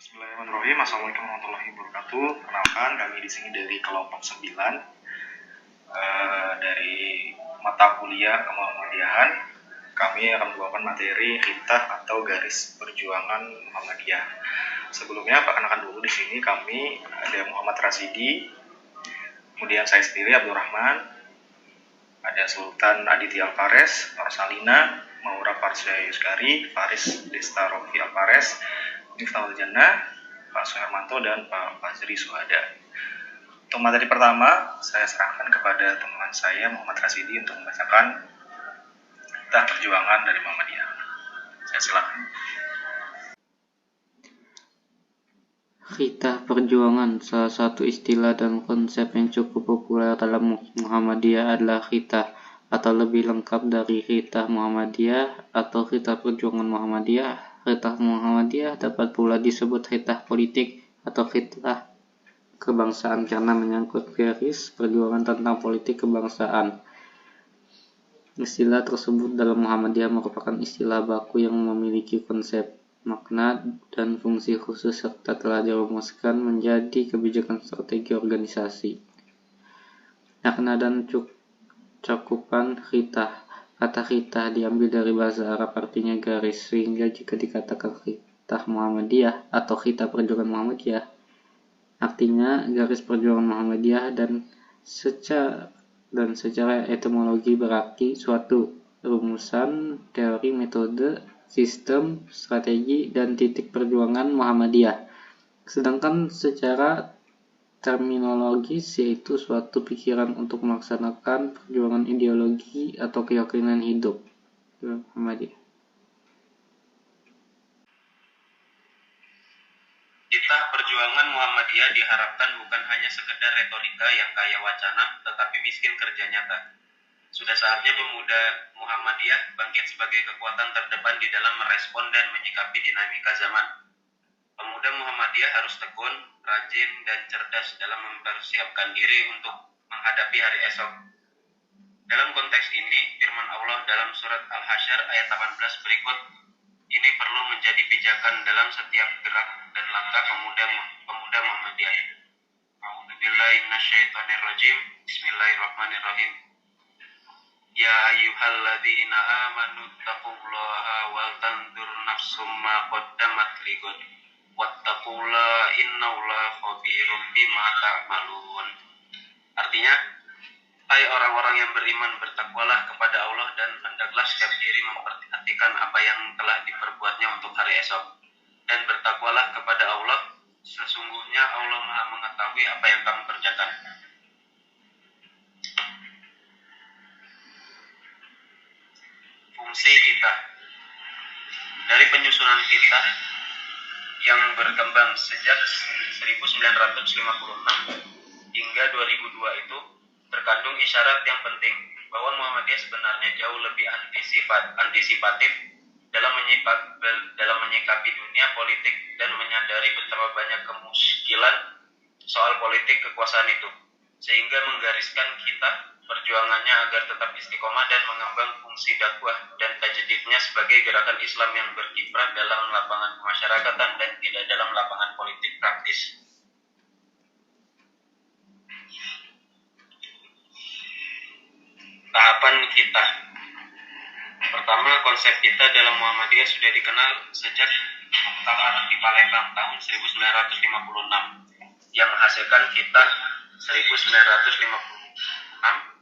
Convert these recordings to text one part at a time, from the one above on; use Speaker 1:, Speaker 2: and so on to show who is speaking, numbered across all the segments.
Speaker 1: Bismillahirrahmanirrahim. Assalamualaikum warahmatullahi wabarakatuh. Perkenalkan, kami di sini dari kelompok 9 dari mata kuliah Kemuhamadiyahan. Kami akan membawakan materi khitah atau garis perjuangan Muhammadiyah. Sebelumnya perkenalkan dulu, di sini kami ada Muhammad Rasidi, kemudian saya sendiri Abdul Rahman, ada Sultan Aditya Alvarez, Rosalina, Maura Farsya Yuskari, Faris Destarofi Alvarez, Miftahul Jannah, Pak Suhermanto, dan Pak Fazri Suhada. Untuk materi pertama, saya serahkan kepada teman saya Muhammad Rasidi untuk membacakan khitah perjuangan dari Muhammadiyah. Saya silakan.
Speaker 2: Khitah perjuangan, salah satu istilah dan konsep yang cukup populer dalam Muhammadiyah adalah khitah, atau lebih lengkap dari khitah Muhammadiyah atau khitah perjuangan Muhammadiyah. Khitah Muhammadiyah dapat pula disebut khitah politik atau khitah kebangsaan karena menyangkut garis perjuangan tentang politik kebangsaan. Istilah tersebut dalam Muhammadiyah merupakan istilah baku yang memiliki konsep, makna, dan fungsi khusus serta telah dirumuskan menjadi kebijakan strategi organisasi. Makna dan cakupan khitah. Kata khitah diambil dari bahasa Arab, artinya garis, sehingga jika dikatakan khitah Muhammadiyah atau khitah perjuangan Muhammadiyah, artinya garis perjuangan Muhammadiyah, dan secara etimologi berarti suatu rumusan, teori, metode, sistem, strategi, dan titik perjuangan Muhammadiyah. Sedangkan secara terminologis yaitu suatu pikiran untuk melaksanakan perjuangan ideologi atau keyakinan hidup Muhammadiyah.
Speaker 3: Khitah perjuangan Muhammadiyah diharapkan bukan hanya sekedar retorika yang kaya wacana, tetapi miskin kerja nyata. Sudah saatnya pemuda Muhammadiyah bangkit sebagai kekuatan terdepan di dalam merespon dan menyikapi dinamika zaman. Pemuda Muhammadiyah harus tekun, rajin, dan cerdas dalam mempersiapkan diri untuk menghadapi hari esok. Dalam konteks ini, firman Allah dalam surat Al-Hasyr ayat 18 berikut ini perlu menjadi pijakan dalam setiap gerak dan langkah pemuda Muhammadiyah. A'udzubillahi minasyaitonirrajim. Bismillahirrahmanirrahim. Ya ayyuhalladzina amanu taqullaha wal tanzur nafsum ma qaddamat lighad wattaqullaha innallaha khabirum bima ta'malun. Artinya, hai orang-orang yang beriman, bertakwalah kepada Allah dan hendaklah setiap diri memperhatikan apa yang telah diperbuatnya untuk hari esok. Dan bertakwalah kepada Allah, sesungguhnya Allah Maha mengetahui apa yang kamu kerjakan. Fungsi khitah. Dari penyusunan khitah yang berkembang sejak 1956 hingga 2002 itu terkandung isyarat yang penting bahwa Muhammadiyah sebenarnya jauh lebih antisipatif dalam menyikapi dunia politik dan menyadari betapa banyak kemuskilan soal politik kekuasaan itu, sehingga menggariskan khitah perjuangannya agar tetap istiqomah dan mengembang fungsi dakwah dan tajdidnya sebagai gerakan Islam yang berkiprah dalam lapangan kemasyarakatan dan tidak dalam lapangan politik praktis. Tahapan khitah. Pertama, konsep khitah dalam Muhammadiyah sudah dikenal sejak Muktamar di Palembang tahun 1956 yang menghasilkan khitah 1956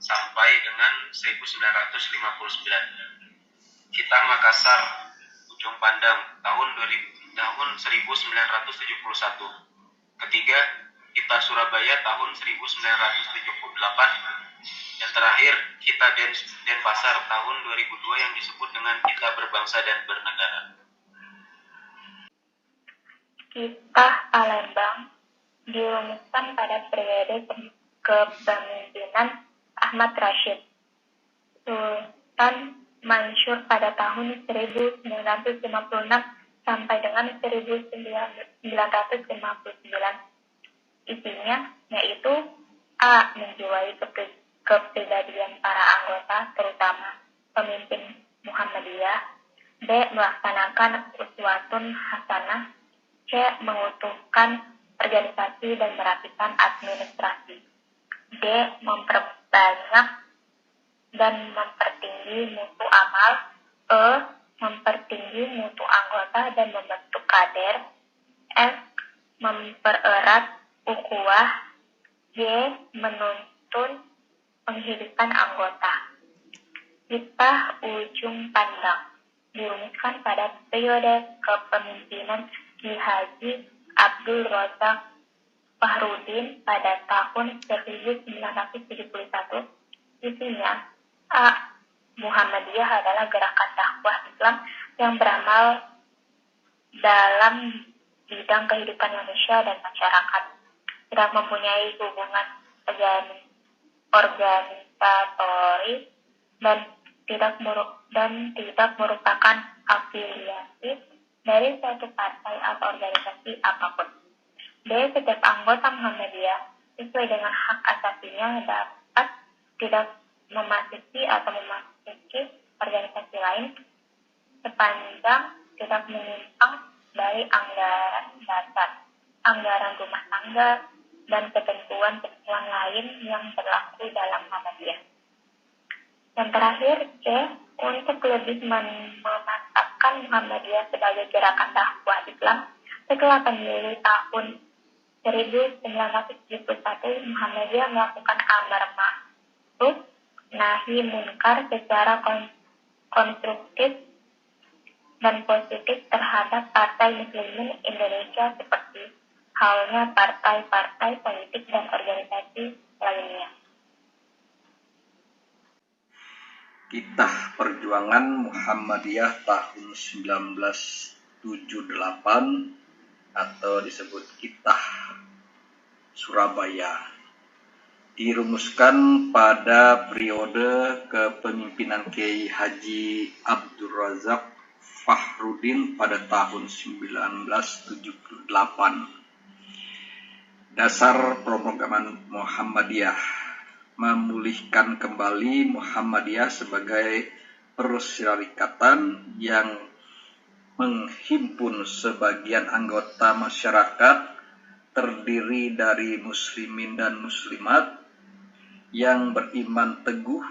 Speaker 3: sampai dengan 1959. Khitah Makassar Ujung Pandang tahun 1971. Ketiga, khitah Surabaya tahun 1978. Dan terakhir, khitah Denpasar tahun 2002 yang disebut dengan khitah berbangsa dan bernegara.
Speaker 4: Khitah Palembang dirumuskan pada periode kepemimpinan Ahmad Rashid Sultan Mansur pada tahun 1956 sampai dengan 1959. Isinya yaitu A. Menjiwai kepribadian para anggota, terutama pemimpin Muhammadiyah. B. Melaksanakan uswatun hasanah. C. C. Mengutuhkan organisasi dan merapikan administrasi. D. Memperbanyak dan mempertinggi mutu amal. E. Mempertinggi mutu anggota dan membentuk kader. F. Mempererat ukhuwah. G. Menuntun penghidupan anggota. Kitab Ujung Pandang dirumuskan pada periode kepemimpinan Ki Haji Abdul Razak Fahrudin pada tahun 1971. Isinya: A. Muhammadiyah adalah gerakan dakwah Islam yang beramal dalam bidang kehidupan manusia dan masyarakat, tidak mempunyai hubungan organisatoris dan tidak merupakan afiliasi dari suatu partai atau organisasi apapun. B. Setiap anggota Muhammadiyah sesuai dengan hak asasinya dapat tidak memasuki atau memasuki organisasi lain sepanjang tidak menyimpang dari anggaran dasar, anggaran rumah tangga, dan ketentuan-ketentuan lain yang berlaku dalam Muhammadiyah. Yang terakhir, C. Untuk lebih memantapkan Muhammadiyah sebagai gerakan dakwah Islam, setelah pemilu tahun 1971, Muhammadiyah melakukan amar ma'ruf nahi munkar secara konstruktif dan positif terhadap partai Muslimin Indonesia seperti halnya partai-partai politik dan organisasi lainnya.
Speaker 5: Kitab Perjuangan Muhammadiyah tahun 1978 atau disebut Kitab Surabaya dirumuskan pada periode kepemimpinan Kiai Haji Abdul Razak Fahrudin pada tahun 1978. Dasar program Muhammadiyah: memulihkan kembali Muhammadiyah sebagai persyarikatan yang menghimpun sebagian anggota masyarakat terdiri dari muslimin dan muslimat yang beriman teguh,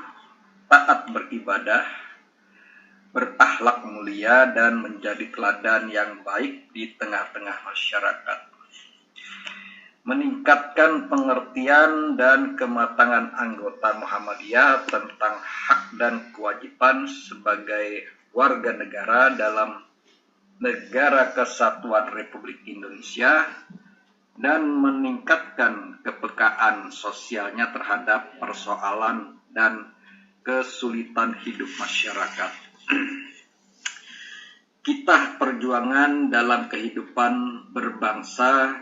Speaker 5: taat beribadah, berakhlak mulia, dan menjadi teladan yang baik di tengah-tengah masyarakat. Meningkatkan pengertian dan kematangan anggota Muhammadiyah tentang hak dan kewajiban sebagai warga negara dalam Negara Kesatuan Republik Indonesia, dan meningkatkan kepekaan sosialnya terhadap persoalan dan kesulitan hidup masyarakat. Kitab perjuangan dalam kehidupan berbangsa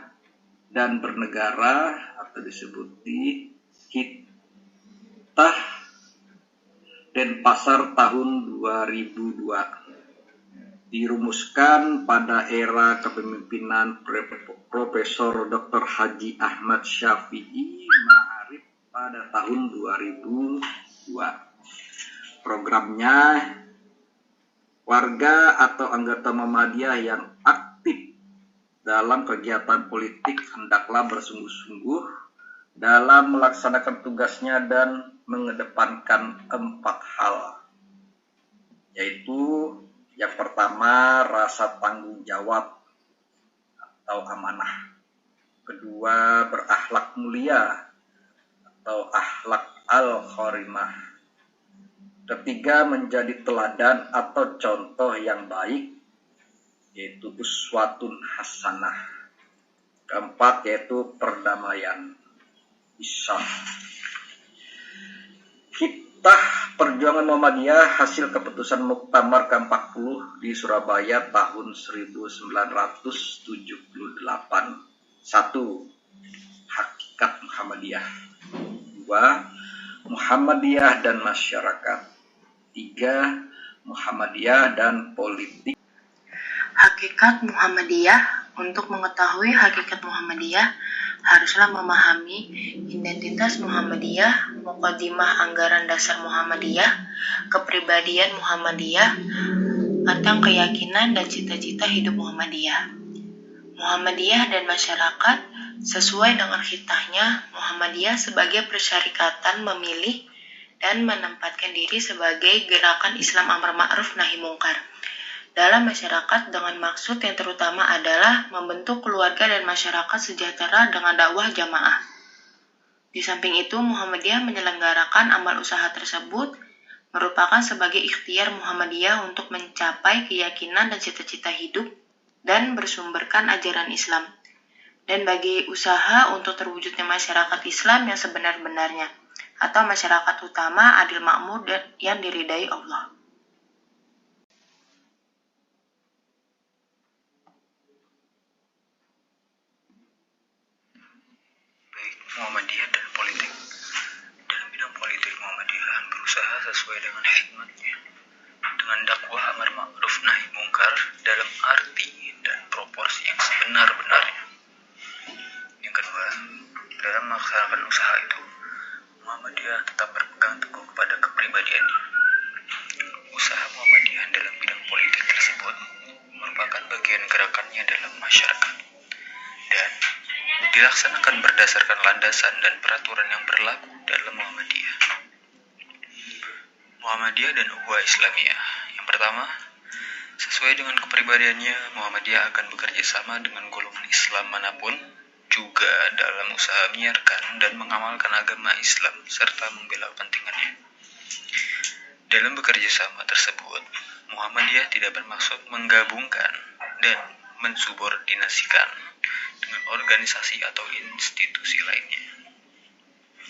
Speaker 5: dan bernegara atau disebut di Kitab Denpasar tahun 2002 dirumuskan pada era kepemimpinan Profesor Dr. Haji Ahmad Syafi'i Ma'arif pada tahun 2002. Programnya, warga atau anggota Muhammadiyah yang aktif dalam kegiatan politik hendaklah bersungguh-sungguh dalam melaksanakan tugasnya dan mengedepankan 4 hal, yaitu yang pertama, rasa tanggung jawab atau amanah. Kedua, berakhlak mulia atau akhlak al-karimah. Ketiga, menjadi teladan atau contoh yang baik, yaitu uswatun hasanah. Keempat, yaitu perdamaian, islah. Kitab Perjuangan Muhammadiyah hasil keputusan Muktamar ke-40 di Surabaya tahun 1978. 1. Hakikat Muhammadiyah. 2. Muhammadiyah dan masyarakat. 3. Muhammadiyah dan politik.
Speaker 6: Hakikat Muhammadiyah. Untuk mengetahui hakikat Muhammadiyah, haruslah memahami identitas Muhammadiyah, muqaddimah anggaran dasar Muhammadiyah, kepribadian Muhammadiyah, tentang keyakinan dan cita-cita hidup Muhammadiyah. Muhammadiyah dan masyarakat. Sesuai dengan khitahnya, Muhammadiyah sebagai persyarikatan memilih dan menempatkan diri sebagai gerakan Islam amar ma'ruf nahi mungkar dalam masyarakat dengan maksud yang terutama adalah membentuk keluarga dan masyarakat sejahtera dengan dakwah jamaah. Di samping itu, Muhammadiyah menyelenggarakan amal usaha tersebut merupakan sebagai ikhtiar Muhammadiyah untuk mencapai keyakinan dan cita-cita hidup dan bersumberkan ajaran Islam, dan bagi usaha untuk terwujudnya masyarakat Islam yang sebenar-benarnya, atau masyarakat utama, adil makmur, dan yang diridai Allah.
Speaker 7: Baik, Muhammadiyah dan politik. Dalam bidang politik, Muhammadiyah berusaha sesuai dengan hikmatnya, dengan dakwah amar ma'ruf nahi mungkar dalam arti dan proporsi yang sebenar-benarnya. Yang kedua, dalam melaksanakan usaha itu, Muhammadiyah tetap berpegang teguh kepada kepribadiannya. Usaha Muhammadiyah dalam bidang politik tersebut merupakan bagian gerakannya dalam masyarakat dan dilaksanakan berdasarkan landasan dan peraturan yang berlaku dalam Muhammadiyah. Muhammadiyah dan Ukhuwah Islamiyah. Yang pertama, sesuai dengan kepribadiannya, Muhammadiyah akan bekerja sama dengan golongan Islam manapun, juga dalam usaha menyiarkan dan mengamalkan agama Islam serta membela kepentingannya. Dalam bekerja sama tersebut, Muhammadiyah tidak bermaksud menggabungkan dan mensubordinasikan dengan organisasi atau institusi lainnya.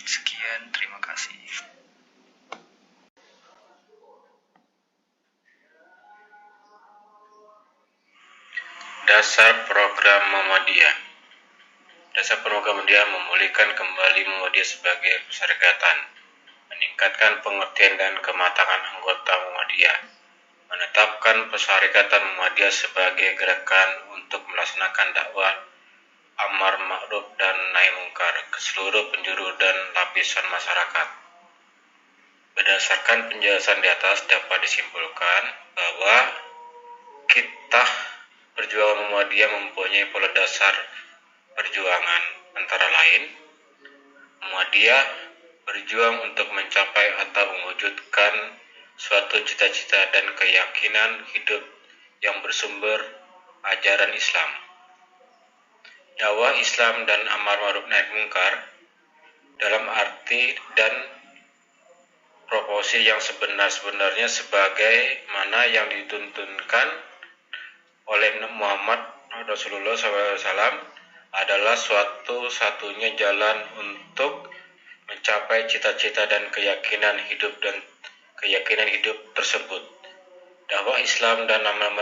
Speaker 7: Sekian, terima kasih.
Speaker 8: Dasar program Muhammadiyah. Dasar program Muhammadiyah memulihkan kembali Muhammadiyah sebagai persyarikatan, meningkatkan pengertian dan kematangan anggota Muhammadiyah, menetapkan persyarikatan Muhammadiyah sebagai gerakan untuk melaksanakan dakwah amar ma'ruf dan nahi mungkar ke seluruh penjuru dan lapisan masyarakat. Berdasarkan penjelasan di atas dapat disimpulkan bahwa khitah perjuangan Muhammadiyah mempunyai pola dasar perjuangan, antara lain Muhammadiyah berjuang untuk mencapai atau mewujudkan suatu cita-cita dan keyakinan hidup yang bersumber ajaran Islam. Dakwah Islam dan amar ma'ruf nahi mungkar dalam arti dan proporsi yang sebenar-benarnya sebagaimana yang dituntunkan oleh Muhammad Rasulullah SAW adalah suatu-satunya jalan untuk mencapai cita-cita dan keyakinan hidup tersebut. Dakwah Islam dan amar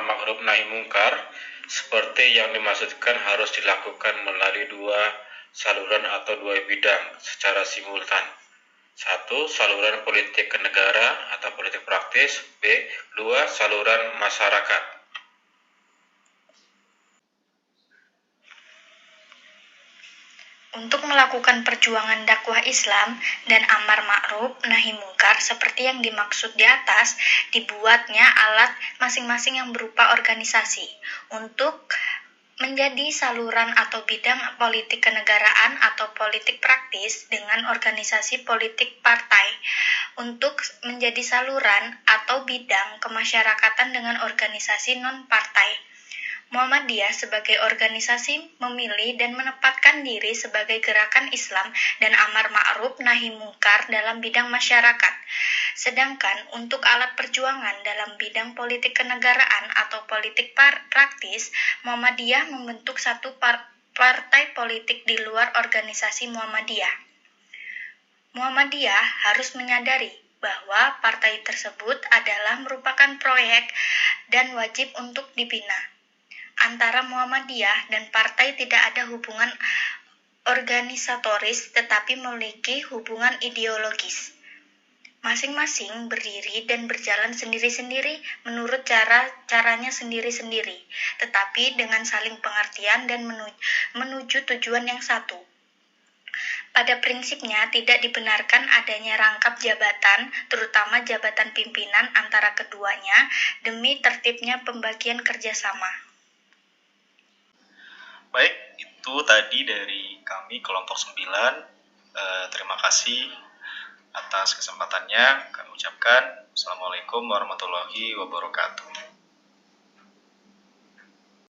Speaker 8: ma'ruf nahi mungkar seperti yang dimaksudkan harus dilakukan melalui dua saluran atau dua bidang secara simultan. 1. Saluran politik negara atau politik praktis. 2. Saluran masyarakat.
Speaker 9: Untuk melakukan perjuangan dakwah Islam dan amar ma'ruf nahi mungkar seperti yang dimaksud di atas, dibuatnya alat masing-masing yang berupa organisasi untuk menjadi saluran atau bidang politik kenegaraan atau politik praktis dengan organisasi politik partai, untuk menjadi saluran atau bidang kemasyarakatan dengan organisasi non-partai. Muhammadiyah sebagai organisasi memilih dan menempatkan diri sebagai gerakan Islam dan amar ma'ruf nahi mungkar dalam bidang masyarakat. Sedangkan untuk alat perjuangan dalam bidang politik kenegaraan atau politik praktis, Muhammadiyah membentuk satu partai politik di luar organisasi Muhammadiyah. Muhammadiyah harus menyadari bahwa partai tersebut adalah merupakan proyek dan wajib untuk dibina. Antara Muhammadiyah dan partai tidak ada hubungan organisatoris tetapi memiliki hubungan ideologis. Masing-masing berdiri dan berjalan sendiri-sendiri menurut caranya sendiri-sendiri, tetapi dengan saling pengertian dan menuju tujuan yang satu. Pada prinsipnya tidak dibenarkan adanya rangkap jabatan, terutama jabatan pimpinan antara keduanya, demi tertibnya pembagian kerjasama.
Speaker 1: Baik, itu tadi dari kami kelompok 9. Terima kasih atas kesempatannya. Kami ucapkan Assalamualaikum warahmatullahi wabarakatuh.